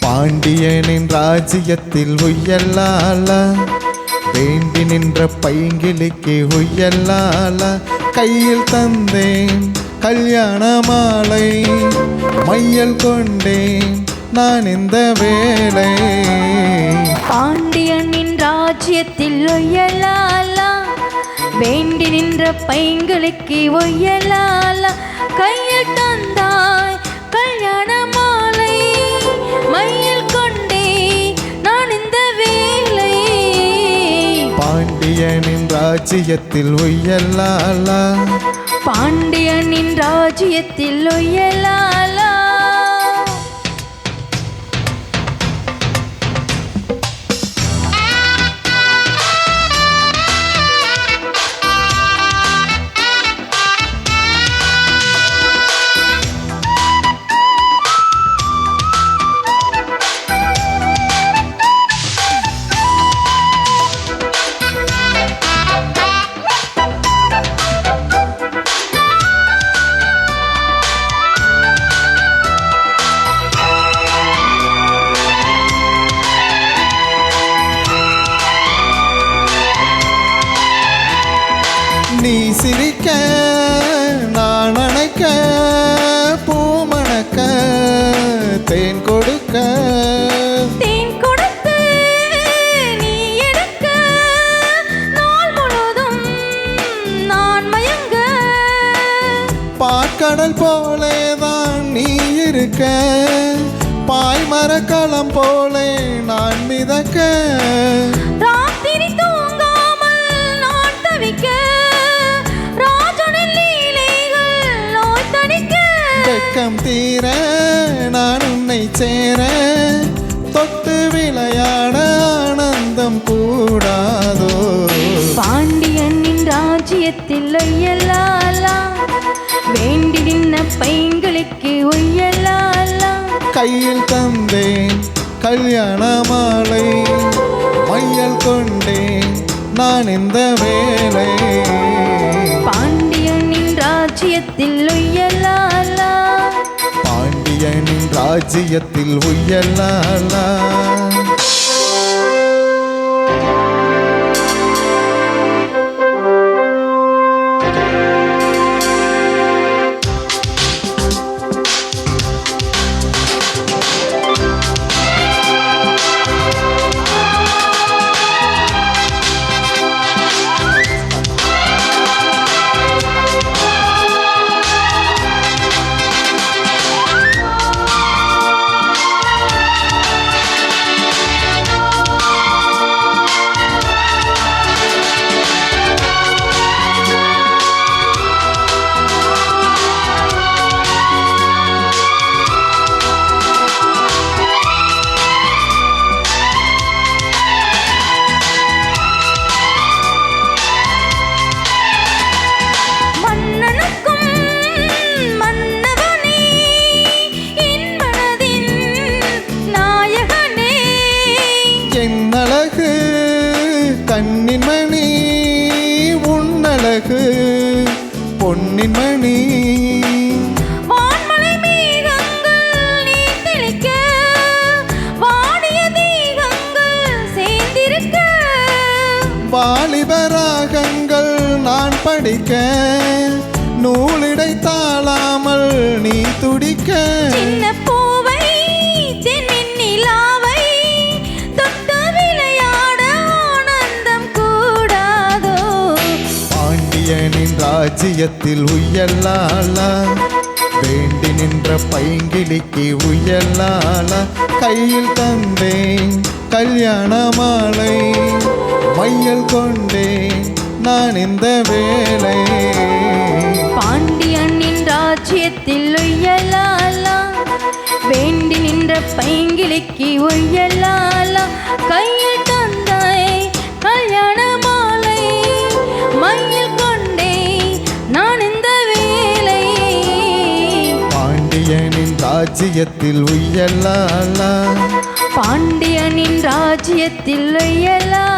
பாண்டியனின் ராஜ்யத்தில் உய்யல்லால, வேண்டி நின்ற பைங்கிளிக்கு உய்யல்லால, கையில் தந்தேன் கல்யாண மாலை, மையல் கொண்டேன் நான் இந்த வேளை. பாண்டியனின் ராஜ்யத்தில் உய்யலால, வேண்டி நின்ற பைங்களுக்கு உய்யலால, கையில் தந்தாய் கல்யாண மாலை, மையில் கொண்டே நான் இந்த வேளை. பாண்டியனின் ராஜ்யத்தில் உய்யலால, பாண்டியனின் ராஜ்யத்தில் உய்யலால. நீ சிரிக்க நான் அணைக்க, பூமணக்க தேன் கொடுக்க, தேன் கொடுத்து நீ எடுக்க, நாள் முழுதும் நான் மயங்க. பாற்கடல் போலேதான் நீ இருக்க, பாய்மரக்களம் போலே நான் மிதக்க. ராத்திரி தூங்காமல் நான் தவிக்க, ராஜனின் லீலைகள் நோய் தணிக்க. வெக்கம் தீர நான் உன்னை சேர, தொட்டு விளையாட ஆனந்தம் கூடாதோ. பாண்டியனின் ராஜ்யத்தில் உய்யலால, வேண்டி நின்ன பைங்களுக்கு உய்யலால, கையில் தந்தேன் கல்யாண மாலை, மையல் கொண்டேன் நான் இந்த வேளை. பாண்டியனின் ராஜ்யத்தில் உய்யலால, பாண்டியனின் ராஜ்யத்தில் உய்யலால. என்னழகு கண்ணின் மணி, உன்னழகு பொன்னின் மணி. வான்மலை மேகங்கள் நீர் தெளிக்க, வாடிய தீகங்கள் சேர்ந்திருக்க. வாலிபராகங்கள் நான் படிக்க, நூலிடை தாழாமல் நீ துடிக்க. சின்ன பூவை தென்னின் நிலாவை தொட்டு விளையாட ஆனந்தம் கூடாதோ. பாண்டியனின் ராஜ்யத்தில் உய்யலால, வேண்டி நின்ற பைங்கிளிக்கு உய்யலால, கையில் தந்தேன் கல்யாண மாலை, மையல் கொண்டேன் நான் இந்த வேளை. பாண்டியனின் ராஜ்யத்தில் உய்யலால, வேண்டி நின்ற பைங்கிளிக்கு உய்யலால, கையில் தந்தாய் கல்யாண மாலை, மையில் ராஜ்யத்தில் உய்யலாலா பாண்டியனின் ராஜ்யத்தில் உய்யலாலா